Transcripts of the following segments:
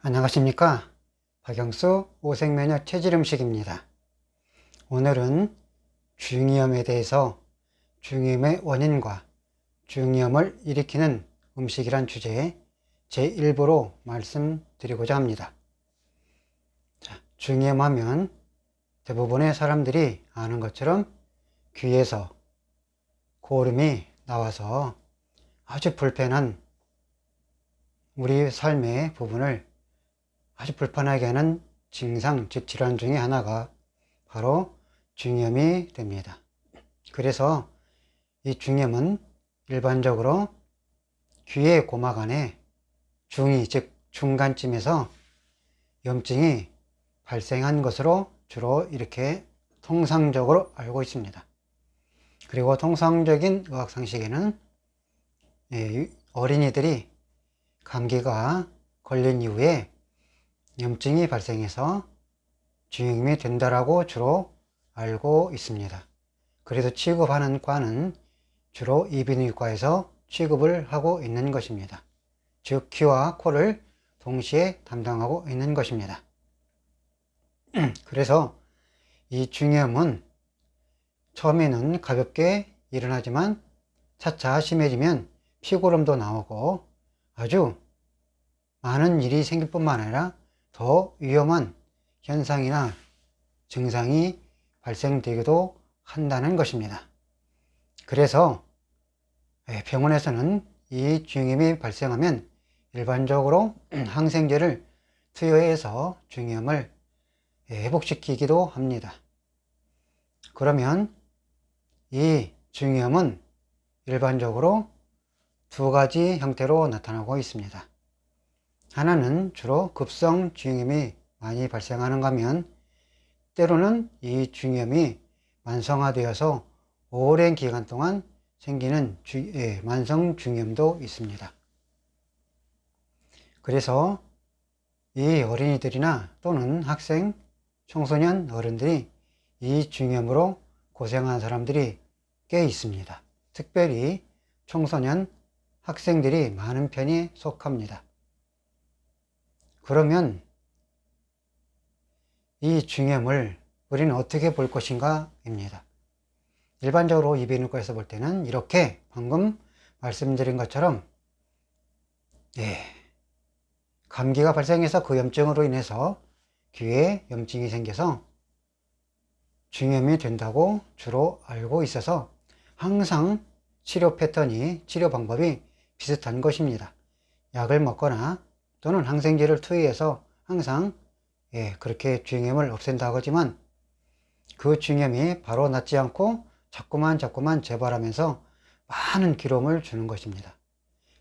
안녕하십니까. 박영수 오색면역 체질음식입니다. 오늘은 중이염에 대해서 중이염의 원인과 중이염을 일으키는 음식이란 주제에 제1부로 말씀드리고자 합니다. 중이염하면 대부분의 사람들이 아는 것처럼 귀에서 고름이 나와서 아주 불편한 우리 삶의 부분을 아주 불편하게 하는 증상, 즉 질환 중에 하나가 바로 중이염이 됩니다. 그래서 이 중이염은 일반적으로 귀의 고막 안에 중이, 즉 중간쯤에서 염증이 발생한 것으로 주로 이렇게 통상적으로 알고 있습니다. 그리고 통상적인 의학상식에는 어린이들이 감기가 걸린 이후에 염증이 발생해서 중이염이 된다라고 주로 알고 있습니다. 그래서 취급하는 과는 주로 이비인후과에서 취급을 하고 있는 것입니다. 즉 귀와 코를 동시에 담당하고 있는 것입니다. 그래서 이 중이염은 처음에는 가볍게 일어나지만 차차 심해지면 피고름도 나오고 아주 많은 일이 생길 뿐만 아니라 더 위험한 현상이나 증상이 발생되기도 한다는 것입니다. 그래서 병원에서는 이 중이염이 발생하면 일반적으로 항생제를 투여해서 중이염을 회복시키기도 합니다. 그러면 이 중이염은 일반적으로 두 가지 형태로 나타나고 있습니다. 하나는 주로 급성 중이염이 많이 발생하는가 하면 때로는 이 중이염이 만성화되어서 오랜 기간 동안 생기는 만성 중이염도 있습니다. 그래서 이 어린이들이나 또는 학생, 청소년, 어른들이 이 중이염으로 고생하는 사람들이 꽤 있습니다. 특별히 청소년, 학생들이 많은 편에 속합니다. 그러면 이 중이염을 우리는 어떻게 볼 것인가 입니다. 일반적으로 이비인후과에서 볼 때는 이렇게 방금 말씀드린 것처럼 감기가 발생해서 그 염증으로 인해서 귀에 염증이 생겨서 중이염이 된다고 주로 알고 있어서 항상 치료 패턴이, 치료 방법이 비슷한 것입니다. 약을 먹거나 또는 항생제를 투여해서 항상 그렇게 중이염을 없앤다고 하지만 그 중이염이 바로 낫지 않고 자꾸만 재발하면서 많은 괴로움을 주는 것입니다.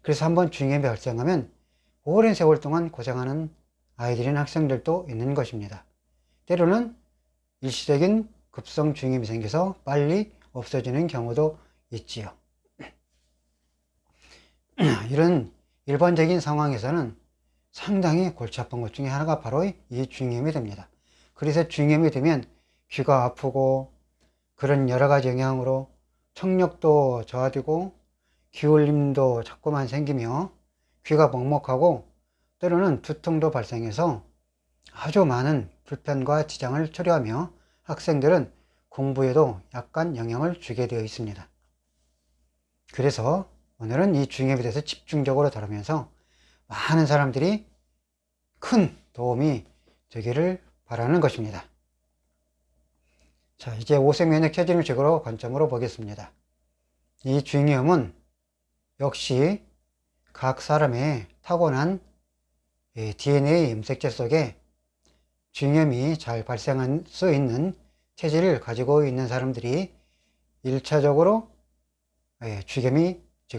그래서 한번 중이염이 발생하면 오랜 세월 동안 고생하는 아이들이나 학생들도 있는 것입니다. 때로는 일시적인 급성 중이염이 생겨서 빨리 없어지는 경우도 있지요. 이런 일반적인 상황에서는 상당히 골치 아픈 것 중에 하나가 바로 이 중이염이 됩니다. 그래서 중이염이 되면 귀가 아프고 그런 여러 가지 영향으로 청력도 저하되고 기울림도 자꾸만 생기며 귀가 먹먹하고 때로는 두통도 발생해서 아주 많은 불편과 지장을 초래하며 학생들은 공부에도 약간 영향을 주게 되어 있습니다. 그래서 오늘은 이 중이염에 대해서 집중적으로 다루면서 많은 사람들이 큰 도움이 되기를 바라는 것입니다. 자, 이제 오색면역 체질음식으로 관점으로 보겠습니다. 이 중이염은 역시 각 사람의 타고난 DNA 염색체 속에 중이염이 잘 발생할 수 있는 체질을 가지고 있는 사람들이 1차적으로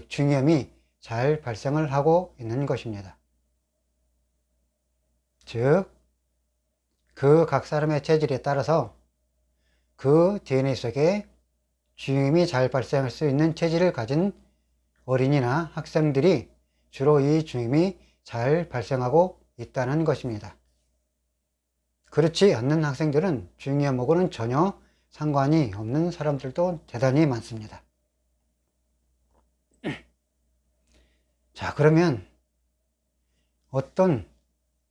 중이염이 잘 발생을 하고 있는 것입니다. 즉, 그 각 사람의 체질에 따라서 그 DNA 속에 중이염이 잘 발생할 수 있는 체질을 가진 어린이나 학생들이 주로 이 중이염이 잘 발생하고 있다는 것입니다. 그렇지 않는 학생들은 중이염하고는 전혀 상관이 없는 사람들도 대단히 많습니다. 자, 그러면 어떤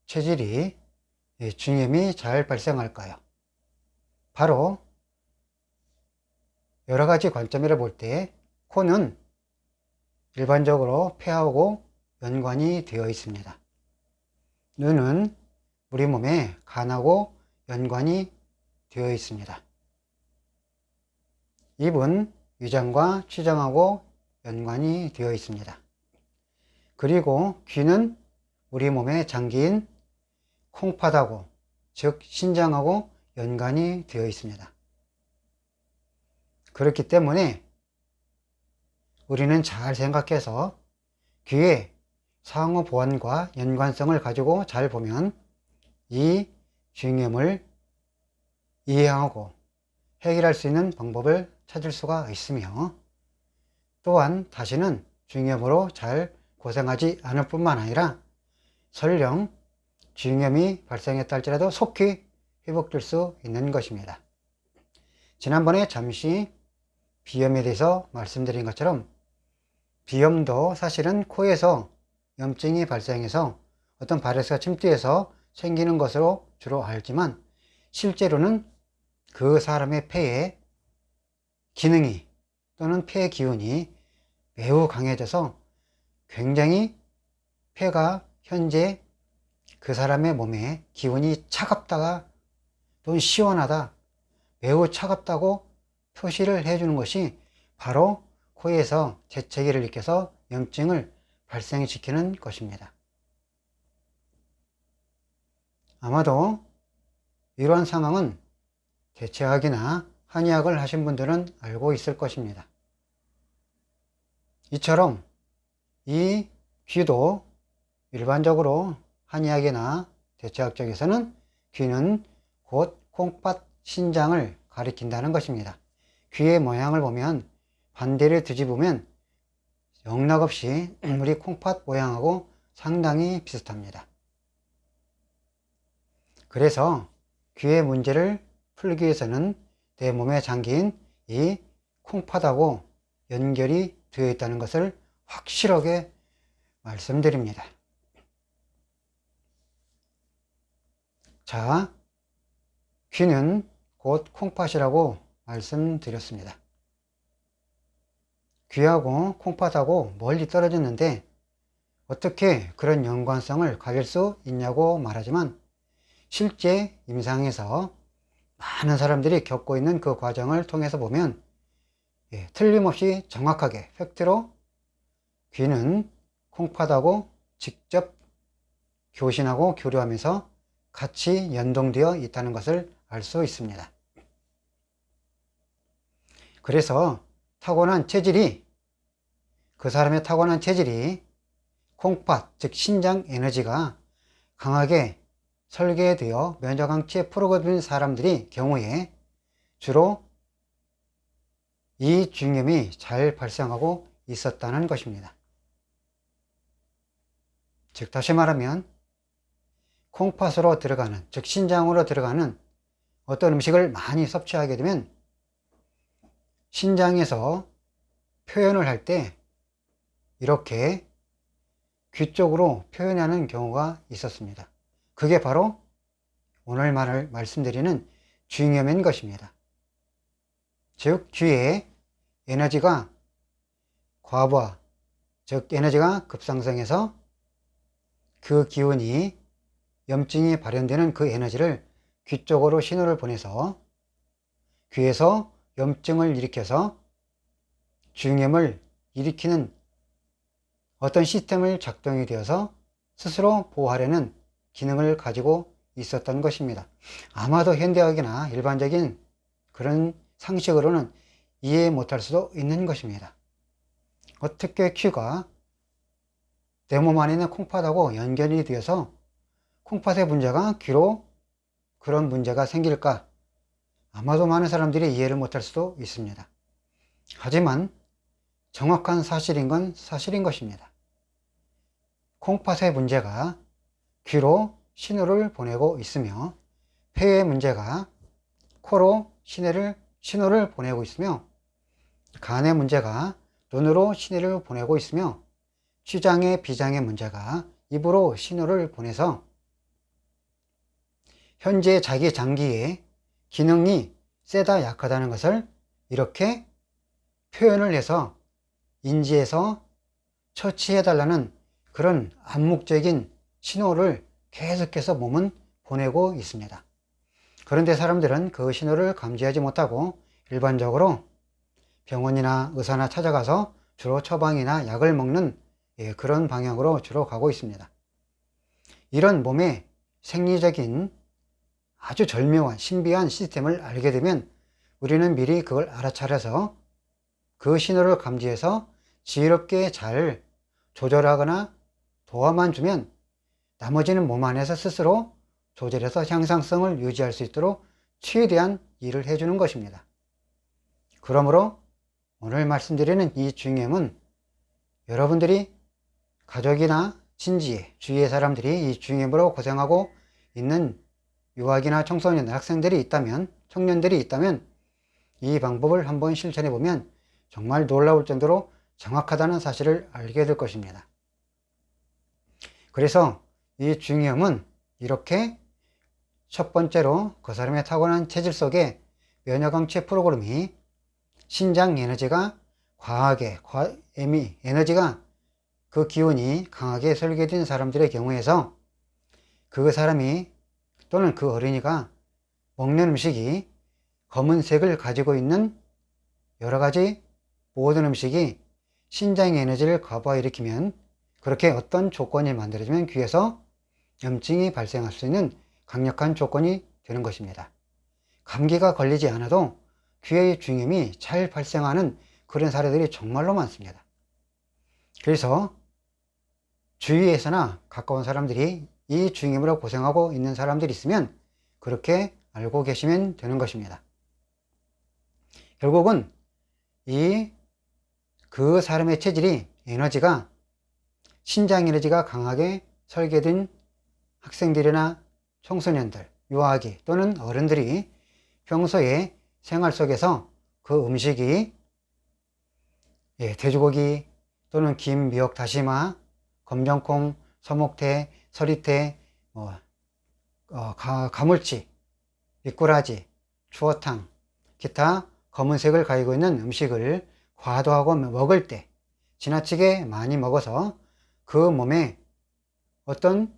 체질이 중이염이 잘 발생할까요? 바로 여러 가지 관점으로 볼 때 코는 일반적으로 폐하고 연관이 되어 있습니다. 눈은 우리 몸에 간하고 연관이 되어 있습니다. 입은 위장과 췌장하고 연관이 되어 있습니다. 그리고 귀는 우리 몸의 장기인 콩팥하고, 즉 신장하고 연관이 되어 있습니다. 그렇기 때문에 우리는 잘 생각해서 귀의 상호 보완과 연관성을 가지고 잘 보면 이 중이염을 이해하고 해결할 수 있는 방법을 찾을 수가 있으며, 또한 다시는 중이염으로 잘 고생하지 않을 뿐만 아니라 설령 중이염이 발생했다 할지라도 속히 회복될 수 있는 것입니다. 지난번에 잠시 비염에 대해서 말씀드린 것처럼 비염도 사실은 코에서 염증이 발생해서 어떤 바이러스가 침투해서 생기는 것으로 주로 알지만, 실제로는 그 사람의 폐의 기능이 또는 폐 기운이 매우 강해져서 굉장히 폐가 현재 그 사람의 몸에 기운이 차갑다가 또는 시원하다, 매우 차갑다고 표시를 해주는 것이 바로 코에서 재채기를 일으켜서 염증을 발생시키는 것입니다. 아마도 이러한 상황은 대체학이나 한의학을 하신 분들은 알고 있을 것입니다. 이처럼 이 귀도 일반적으로 한의학이나 대체학 쪽에서는 귀는 곧 콩팥 신장을 가리킨다는 것입니다. 귀의 모양을 보면 반대를 뒤집으면 영락없이 우리 콩팥 모양하고 상당히 비슷합니다. 그래서 귀의 문제를 풀기 위해서는 내 몸의 장기인 이 콩팥하고 연결이 되어 있다는 것을 확실하게 말씀드립니다. 자, 귀는 곧 콩팥이라고 말씀드렸습니다. 귀하고 콩팥하고 멀리 떨어졌는데 어떻게 그런 연관성을 가질 수 있냐고 말하지만, 실제 임상에서 많은 사람들이 겪고 있는 그 과정을 통해서 보면 틀림없이 정확하게 팩트로 귀는 콩팥하고 직접 교신하고 교류하면서 같이 연동되어 있다는 것을 알 수 있습니다. 그래서 그 사람의 타고난 체질이 콩팥, 즉 신장 에너지가 강하게 설계되어 면역항체 프로그램인 사람들이 경우에 주로 이 중이염이 잘 발생하고 있었다는 것입니다. 즉 다시 말하면 콩팥으로 들어가는, 즉 신장으로 들어가는 어떤 음식을 많이 섭취하게 되면 신장에서 표현을 할 때 이렇게 귀 쪽으로 표현하는 경우가 있었습니다. 그게 바로 오늘 말씀드리는 중이염인 것입니다. 즉 귀의 에너지가 과부하, 즉 에너지가 급상승해서 그 기운이 염증이 발현되는 그 에너지를 귀 쪽으로 신호를 보내서 귀에서 염증을 일으켜서 중이염을 일으키는 어떤 시스템을 작동이 되어서 스스로 보호하려는 기능을 가지고 있었던 것입니다. 아마도 현대학이나 일반적인 그런 상식으로는 이해 못할 수도 있는 것입니다. 어떻게 귀가 내 몸 안에 있는 콩팥하고 연결이 되어서 콩팥의 문제가 귀로 그런 문제가 생길까? 아마도 많은 사람들이 이해를 못할 수도 있습니다. 하지만 정확한 사실인 건 사실인 것입니다. 콩팥의 문제가 귀로 신호를 보내고 있으며, 폐의 문제가 코로 신호를 보내고 있으며, 간의 문제가 눈으로 신호를 보내고 있으며, 췌장의 비장의 문제가 입으로 신호를 보내서 현재 자기 장기의 기능이 세다 약하다는 것을 이렇게 표현을 해서 인지해서 처치해달라는 그런 암묵적인 신호를 계속해서 몸은 보내고 있습니다. 그런데 사람들은 그 신호를 감지하지 못하고 일반적으로 병원이나 의사나 찾아가서 주로 처방이나 약을 먹는 그런 방향으로 주로 가고 있습니다. 이런 몸의 생리적인 아주 절묘한 신비한 시스템을 알게 되면 우리는 미리 그걸 알아차려서 그 신호를 감지해서 지혜롭게 잘 조절하거나 도와만 주면 나머지는 몸 안에서 스스로 조절해서 향상성을 유지할 수 있도록 최대한 일을 해주는 것입니다. 그러므로 오늘 말씀드리는 이 중염은 여러분들이 가족이나 친지, 주위의 사람들이 이 중염으로 고생하고 있는 유아기나 청소년, 학생들이 있다면, 청년들이 있다면 이 방법을 한번 실천해 보면 정말 놀라울 정도로 정확하다는 사실을 알게 될 것입니다. 그래서 이 중염은 이렇게 첫 번째로 그 사람의 타고난 체질 속에 면역강체 프로그램이 신장 에너지가 에너지가 그 기운이 강하게 설계된 사람들의 경우에서 그 사람이 또는 그 어린이가 먹는 음식이 검은색을 가지고 있는 여러 가지 모든 음식이 신장 에너지를 과부하일으키면 그렇게 어떤 조건이 만들어지면 귀에서 염증이 발생할 수 있는 강력한 조건이 되는 것입니다. 감기가 걸리지 않아도 귀의 중염이 잘 발생하는 그런 사례들이 정말로 많습니다. 그래서 주위에서나 가까운 사람들이 이 중염으로 고생하고 있는 사람들이 있으면 그렇게 알고 계시면 되는 것입니다. 결국은 그 사람의 체질이 에너지가 신장 에너지가 강하게 설계된 학생들이나 청소년들, 유아기 또는 어른들이 평소에 생활 속에서 그 음식이 돼지고기 또는 김, 미역, 다시마, 검정콩, 서목태, 서리태, 가물치, 미꾸라지, 추어탕, 기타 검은색을 가지고 있는 음식을 과도하고 먹을 때 지나치게 많이 먹어서 그 몸에 어떤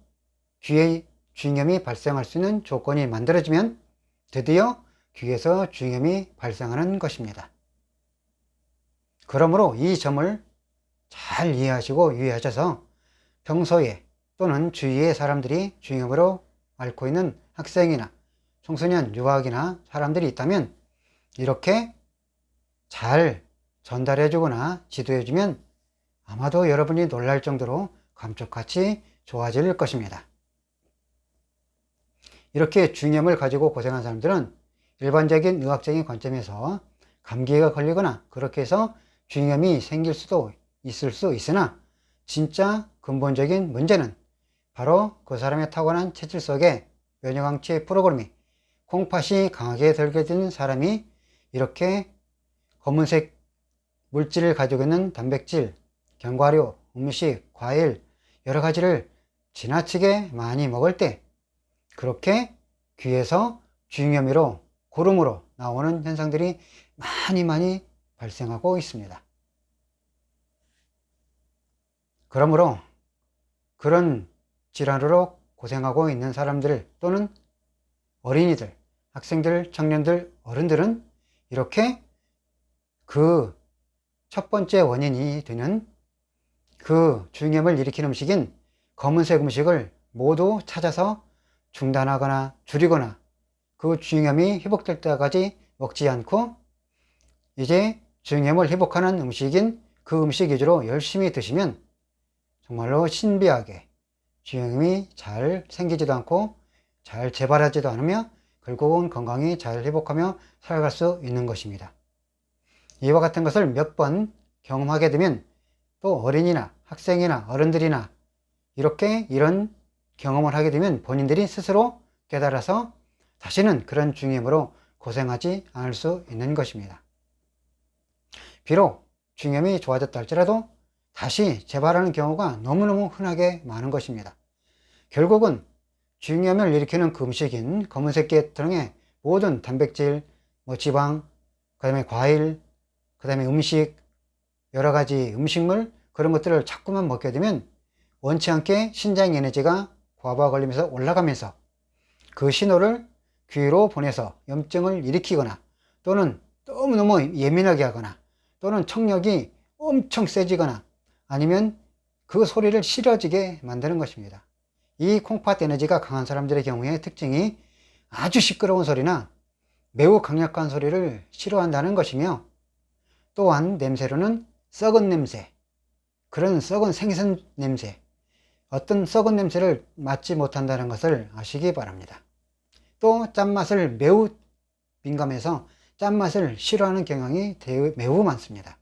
귀의 중염이 발생할 수 있는 조건이 만들어지면 드디어 귀에서 중염이 발생하는 것입니다. 그러므로 이 점을 잘 이해하시고 유의하셔서 평소에 또는 주위의 사람들이 중염으로 앓고 있는 학생이나 청소년, 유아기나 사람들이 있다면 이렇게 잘 전달해 주거나 지도해 주면 아마도 여러분이 놀랄 정도로 감쪽같이 좋아질 것입니다. 이렇게 중염을 가지고 고생한 사람들은 일반적인 의학적인 관점에서 감기가 걸리거나 그렇게 해서 중염이 생길 수도 있을 수 있으나 진짜 근본적인 문제는 바로 그 사람의 타고난 체질 속에 면역항체 프로그램이 콩팥이 강하게 설계된 사람이 이렇게 검은색 물질을 가지고 있는 단백질, 견과류, 음식, 과일 여러 가지를 지나치게 많이 먹을 때 그렇게 귀에서 중염으로 고름으로 나오는 현상들이 많이 발생하고 있습니다. 그러므로 그런 질환으로 고생하고 있는 사람들 또는 어린이들, 학생들, 청년들, 어른들은 이렇게 그 첫 번째 원인이 되는 그 중염을 일으키는 음식인 검은색 음식을 모두 찾아서 중단하거나 줄이거나 그 중염이 회복될 때까지 먹지 않고 이제 중염을 회복하는 음식인 그 음식 위주로 열심히 드시면 정말로 신비하게 중염이 잘 생기지도 않고 잘 재발하지도 않으며 결국은 건강히 잘 회복하며 살아갈 수 있는 것입니다. 이와 같은 것을 몇 번 경험하게 되면 또 어린이나 학생이나 어른들이나 이렇게 이런 경험을 하게 되면 본인들이 스스로 깨달아서 다시는 그런 중이염으로 고생하지 않을 수 있는 것입니다. 비록 중이염이 좋아졌다 할지라도 다시 재발하는 경우가 너무너무 흔하게 많은 것입니다. 결국은 중이염을 일으키는 그 음식인 검은색 계통의 모든 단백질, 지방, 그 다음에 과일, 그 다음에 음식, 여러 가지 음식물, 그런 것들을 자꾸만 먹게 되면 원치 않게 신장 에너지가 과부하 걸리면서 올라가면서 그 신호를 귀로 보내서 염증을 일으키거나 또는 너무너무 예민하게 하거나 또는 청력이 엄청 세지거나 아니면 그 소리를 싫어지게 만드는 것입니다. 이 콩팥 에너지가 강한 사람들의 경우에 특징이 아주 시끄러운 소리나 매우 강력한 소리를 싫어한다는 것이며, 또한 냄새로는 썩은 냄새, 그런 썩은 생선 냄새, 어떤 썩은 냄새를 맡지 못한다는 것을 아시기 바랍니다. 또 짠맛을 매우 민감해서 짠맛을 싫어하는 경향이 매우 많습니다.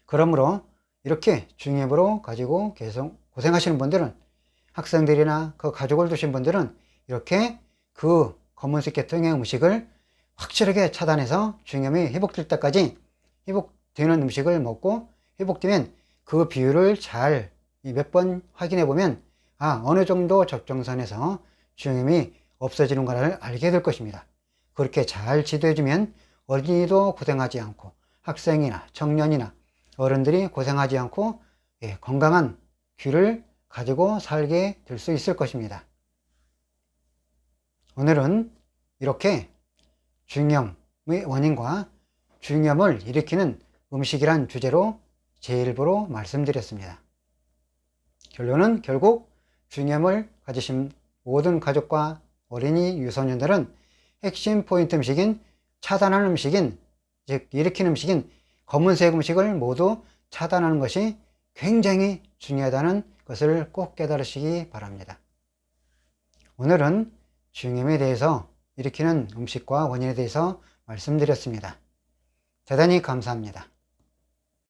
그러므로 이렇게 중이염으로 가지고 계속 고생하시는 분들은, 학생들이나 그 가족을 두신 분들은 이렇게 그 검은색 계통의 음식을 확실하게 차단해서 중이염이 회복될 때까지 회복되는 음식을 먹고, 회복되면 그 비율을 잘 몇 번 확인해 보면 어느 정도 적정선에서 중이염이 없어지는 것을 알게 될 것입니다. 그렇게 잘 지도해 주면 어린이도 고생하지 않고 학생이나 청년이나 어른들이 고생하지 않고 건강한 귀를 가지고 살게 될 수 있을 것입니다. 오늘은 이렇게 중이염의 원인과 중이염을 일으키는 음식이란 주제로 제1부로 말씀드렸습니다. 결론은 결국 중이염을 가지신 모든 가족과 어린이, 유소년들은 핵심 포인트 음식인 차단하는 음식인, 즉 일으키는 음식인 검은색 음식을 모두 차단하는 것이 굉장히 중요하다는 것을 꼭 깨달으시기 바랍니다. 오늘은 중이염에 대해서 일으키는 음식과 원인에 대해서 말씀드렸습니다. 대단히 감사합니다.